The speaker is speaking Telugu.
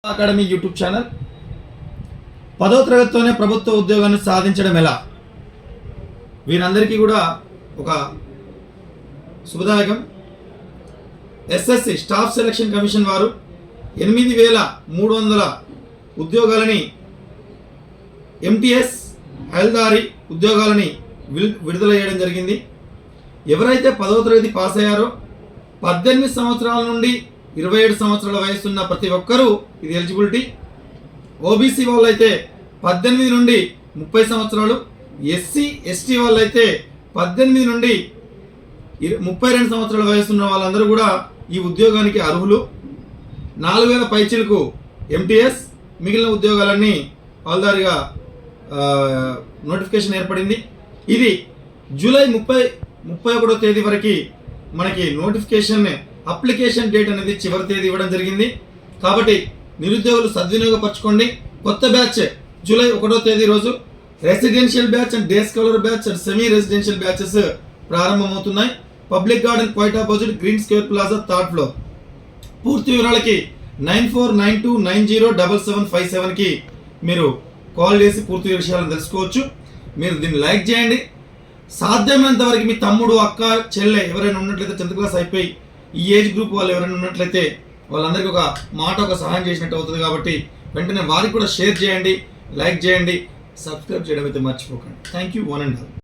అకాడమీ యూట్యూబ్ ఛానల్ 10వ తరగతితోనే ప్రభుత్వ ఉద్యోగాన్ని సాధించడం ఎలా, వీరందరికీ కూడా ఒక శుభదాయకం. ఎస్ఎస్సి స్టాఫ్ సెలక్షన్ కమిషన్ వారు 8,300 ఉద్యోగాలని ఎంటీఎస్ హెల్దారి ఉద్యోగాలని విడుదల చేయడం జరిగింది. ఎవరైతే 10వ తరగతి పాస్ అయ్యారో 18 సంవత్సరాల నుండి 27 సంవత్సరాల వయసున్న ప్రతి ఒక్కరూ ఇది ఎలిజిబిలిటీ. ఓబీసీ వాళ్ళైతే 18 నుండి 30 సంవత్సరాలు, ఎస్సీ ఎస్టీ వాళ్ళైతే 18 నుండి 32 సంవత్సరాల వయసున్న వాళ్ళందరూ కూడా ఈ ఉద్యోగానికి అర్హులు. 4,000 పైచీలకు ఎంటీఎస్, మిగిలిన ఉద్యోగాలన్నీ పాల్దారిగా నోటిఫికేషన్ ఏర్పడింది. ఇది జూలై 31వ తేదీ వరకు మనకి నోటిఫికేషన్ అప్లికేషన్ డేట్ అనేది చివరి తేదీ ఇవ్వడం జరిగింది. కాబట్టి నిరుద్యోగులు సద్వినియోగపరచుకోండి. కొత్త బ్యాచ్ జూలై 1వ తేదీ రోజు residential batch and day scholar batch and semi residential batches ప్రారంభమవుతున్నాయి. Public garden quite opposite green square plaza 3rd floor. పూర్తి వివరాలకి 9492907757కి మీరు కాల్ చేసి పూర్తి విషయాలను తెలుసుకోవచ్చు. మీరు దీన్ని లైక్ చేయండి. సాధ్యమైనంత వరకు మీ తమ్ముడు, అక్క, చెల్లె ఎవరైనా ఉన్నట్లయితే 10th క్లాస్ అయిపోయి ఈ ఏజ్ గ్రూప్ వాళ్ళు ఎవరైనా ఉన్నట్లయితే వాళ్ళందరికీ ఒక సహాయం చేసినట్టు అవుతుంది. కాబట్టి వెంటనే వారికి కూడా షేర్ చేయండి, లైక్ చేయండి, సబ్స్క్రైబ్ చేయడం అయితే మర్చిపోకండి. Thank you one and all.